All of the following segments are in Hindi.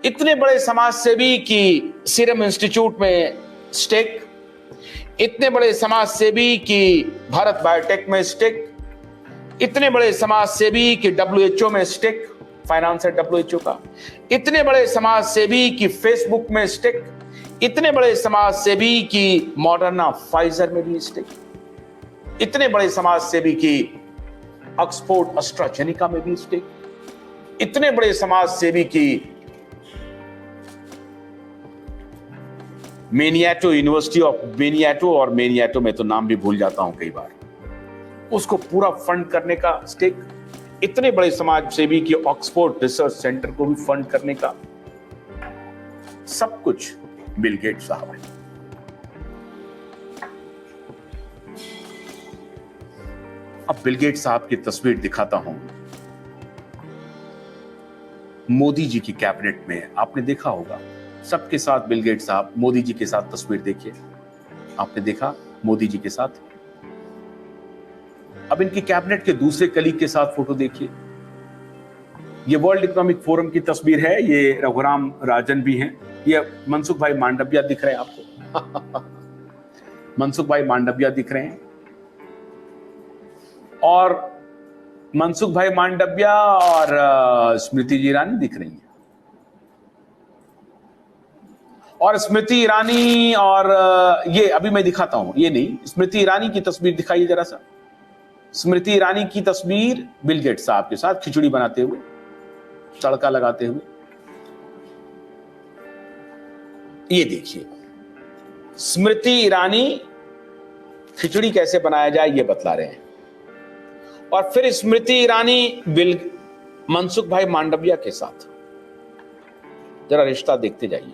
इतने बड़े समाज सेवी की सीरम इंस्टीट्यूट में स्टेक, इतने बड़े समाज सेवी की भारत बायोटेक में स्टेक, इतने बड़े समाज सेवी की डब्ल्यूएचओ में स्टेक, फाइनेंस है डब्ल्यूएचओ का, इतने बड़े समाज सेवी की फेसबुक में स्टेक, इतने बड़े समाज सेवी की मॉडर्ना फाइजर में भी स्टेक, इतने बड़े समाज सेवी की ऑक्सफोर्ड एस्ट्राजेनेका में भी स्टेक, इतने बड़े समाज सेवी की मेनियाटो, यूनिवर्सिटी ऑफ मेनियाटो, और मेनियाटो में तो नाम भी भूल जाता हूं कई बार, उसको पूरा फंड करने का स्टेक, इतने बड़े समाज सेवी की ऑक्सफोर्ड रिसर्च सेंटर को भी फंड करने का, सब कुछ बिल गेट्स साहब है। अब बिल गेट्स साहब की तस्वीर दिखाता हूं। मोदी जी की कैबिनेट में आपने देखा होगा, सबके साथ बिल गेट्स साहब, मोदी जी के साथ तस्वीर देखिए, आपने देखा मोदी जी के साथ। अब इनकी कैबिनेट के दूसरे कलीग के साथ फोटो देखिए। ये वर्ल्ड इकोनॉमिक फोरम की तस्वीर है, ये रघुराम राजन भी हैं, ये मनसुख भाई मांडविया दिख रहे हैं आपको मनसुख भाई मांडविया दिख रहे हैं, और मनसुख भाई मांडविया और स्मृति ईरानी दिख रही हैं। और स्मृति ईरानी, और ये अभी मैं दिखाता हूं, ये नहीं, स्मृति ईरानी की तस्वीर दिखाइए जरा सा। स्मृति ईरानी की तस्वीर बिल गेट्स साहब के साथ खिचड़ी बनाते हुए, तड़का लगाते हुए। ये देखिए, स्मृति ईरानी खिचड़ी कैसे बनाया जाए ये बतला रहे हैं, और फिर स्मृति ईरानी मनसुख भाई मांडविया के साथ। जरा रिश्ता देखते जाइए।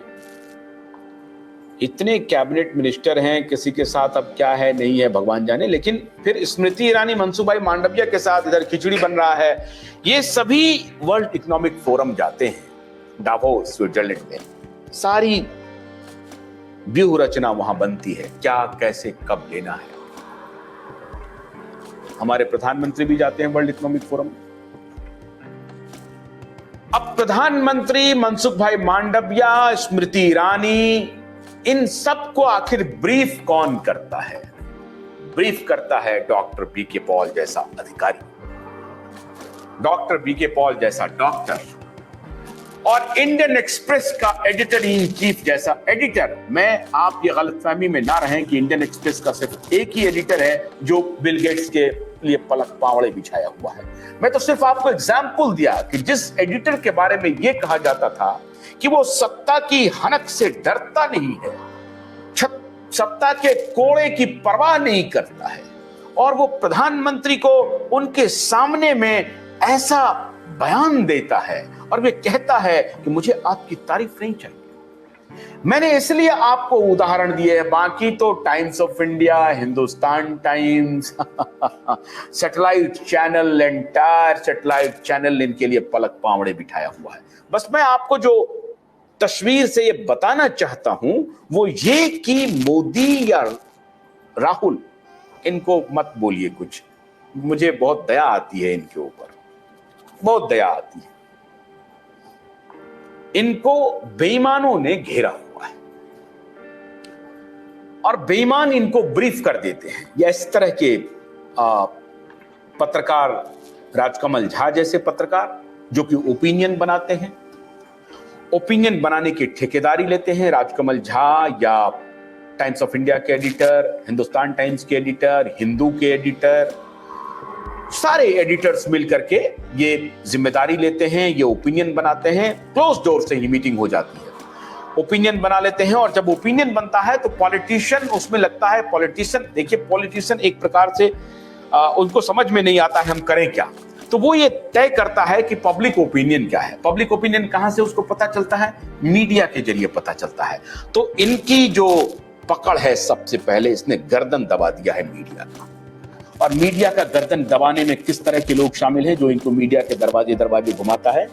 इतने कैबिनेट मिनिस्टर हैं, किसी के साथ अब क्या है नहीं है भगवान जाने, लेकिन फिर स्मृति ईरानी मनसुख भाई मांडविया के साथ इधर खिचड़ी बन रहा है। ये सभी वर्ल्ड इकोनॉमिक फोरम जाते हैं, डावोस स्विट्जरलैंड में, सारी व्यूह रचना वहां बनती है, क्या कैसे कब लेना है। हमारे प्रधानमंत्री भी जाते हैं वर्ल्ड इकोनॉमिक फोरम। अब प्रधानमंत्री मनसुख भाई मांडविया, स्मृति ईरानी, इन सबको आखिर ब्रीफ कौन करता है? ब्रीफ करता है डॉक्टर बीके पॉल जैसा अधिकारी, डॉक्टर बीके पॉल जैसा डॉक्टर, और इंडियन एक्सप्रेस का एडिटर इन चीफ जैसा एडिटर। मैं आप ये गलतफहमी में ना रहें कि इंडियन एक्सप्रेस का सिर्फ एक ही एडिटर है जो बिल गेट्स के लिए पलक पावड़े बिछाया हुआ है। मैं तो सिर्फ आपको एग्जाम्पल दिया कि जिस एडिटर के बारे में यह कहा जाता था कि वो सत्ता की हनक से डरता नहीं है, सत्ता के कोड़े की परवाह नहीं करता है, और वो प्रधानमंत्री को उनके सामने में ऐसा बयान देता है और वे कहता है कि मुझे आपकी तारीफ नहीं चाहिए। मैंने इसलिए आपको उदाहरण दिए हैं, बाकी तो times of India, Hindustan times, satellite channel, entire satellite channel इनके लिए पलक पावड़े बिठाया हुआ है। बस मैं आपको जो तस्वीर से ये बताना चाहता हूं वो ये कि मोदी या राहुल, इनको मत बोलिए कुछ, मुझे बहुत दया आती है इनके ऊपर, बहुत दया आती है। इनको बेईमानों ने घेरा हुआ है और बेईमान इनको ब्रीफ कर देते हैं। या इस तरह के पत्रकार, राजकमल झा जैसे पत्रकार जो कि ओपिनियन बनाते हैं, ओपिनियन बनाने की ठेकेदारी लेते हैं। राजकमल झा या टाइम्स ऑफ इंडिया के एडिटर, हिंदुस्तान टाइम्स के एडिटर, हिंदू के एडिटर, सारे एडिटर्स मिलकर के ये जिम्मेदारी लेते हैं, ये ओपिनियन बनाते हैं। क्लोज डोर से ही मीटिंग हो जाती है, ओपिनियन बना लेते हैं, और जब ओपिनियन बनता है तो पॉलिटिशियन उसमें लगता है। पॉलिटिशियन, देखिए पॉलिटिशियन एक प्रकार से उनको समझ में नहीं आता है हम करें क्या, तो वो ये तय करता है कि पब्लिक ओपिनियन क्या है। पब्लिक ओपिनियन कहां से उसको पता चलता है? मीडिया के जरिए पता चलता है। तो इनकी जो पकड़ है, सबसे पहले इसने गर्दन दबा दिया है मीडिया का। और मीडिया का गर्दन दबाने में किस तरह के लोग शामिल हैं जो इनको मीडिया के दरवाजे घुमाता है?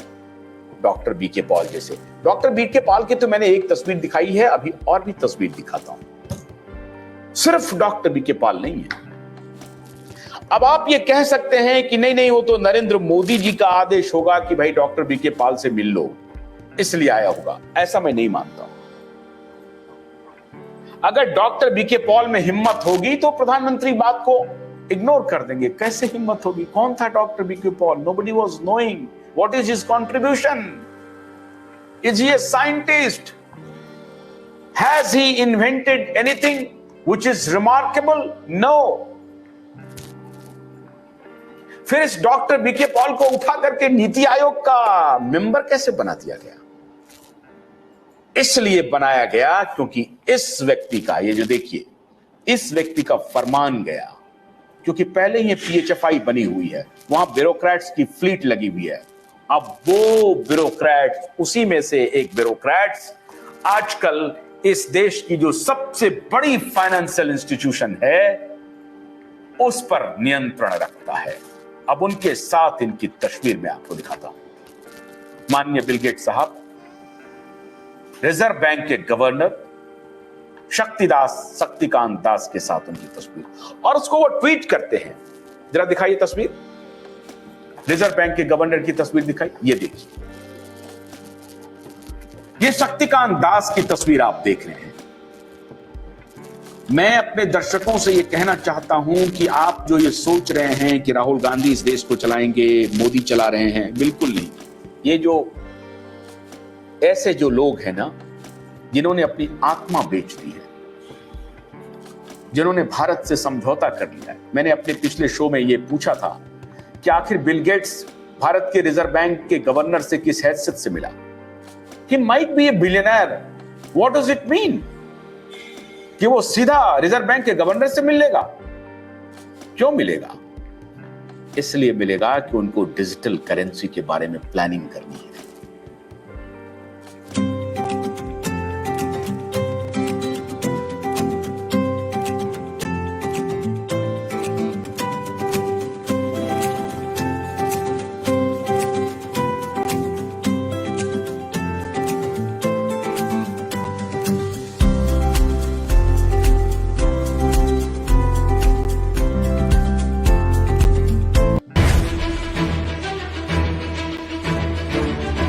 डॉक्टर बीके पॉल जैसे। डॉक्टर बीके पॉल की तो मैंने एक तस्वीर दिखाई है, अभी और भी तस्वीर दिखाता हूं। सिर्फ डॉक्टर बीके पॉल नहीं है। अब आप ये कह सकते हैं कि नहीं वो तो नरेंद्र मोदी जी का आदेश होगा कि भाई डॉक्टर बीके पॉल से मिल लो। इसलिए आया होगा, ऐसा मैं नहीं मानता हूं। अगर डॉक्टर बीके पॉल में हिम्मत होगी तो प्रधानमंत्री बात को इग्नोर कर देंगे। कैसे हिम्मत होगी? कौन था doctor BK Paul? Nobody was knowing what is his contribution. Is he a scientist? Has he invented anything which is remarkable? No. फिर इस डॉक्टर बीके पॉल को उठा करके नीति आयोग का मेंबर कैसे बना दिया गया? इसलिए बनाया गया क्योंकि इस व्यक्ति का, ये जो देखिए, इस व्यक्ति का फरमान गया, क्योंकि पहले ही पीएचएफआई बनी हुई है, वहां ब्यूरोक्रेट्स की फ्लीट लगी हुई है। अब वो ब्यूरोक्रेट्स, उसी में से एक ब्यूरोक्रेट्स आजकल इस देश की जो सबसे बड़ी फाइनेंशियल इंस्टीट्यूशन है उस पर नियंत्रण रखता है। अब उनके साथ इनकी तस्वीर मैं आपको दिखाता हूं। माननीय बिल गेट्स साहब, रिजर्व बैंक के गवर्नर शक्तिकांत दास के साथ उनकी तस्वीर, और उसको वो ट्वीट करते हैं। जरा दिखाइए तस्वीर, रिजर्व बैंक के गवर्नर की तस्वीर दिखाई। ये देखिए, ये शक्तिकांत दास की तस्वीर आप देख रहे हैं। मैं अपने दर्शकों से ये कहना चाहता हूं कि आप जो ये सोच रहे हैं कि राहुल गांधी इस देश को चलाएंगे, मोदी चला रहे हैं, बिल्कुल नहीं। ये जो ऐसे जो लोग हैं ना, जिन्होंने अपनी आत्मा बेच दी है, जिन्होंने भारत से समझौता कर लिया है। मैंने अपने पिछले शो में ये पूछा था कि आखिर बिल गेट्स भारत के रिजर्व बैंक के गवर्नर से किस हैसियत से मिला? He might be a billionaire. What does it mean? कि वो सीधा रिजर्व बैंक के गवर्नर से मिल लेगा? क्यों मिलेगा? इसलिए मिलेगा कि उनको डिजिटल करेंसी के बारे में प्लानिंग करनी है।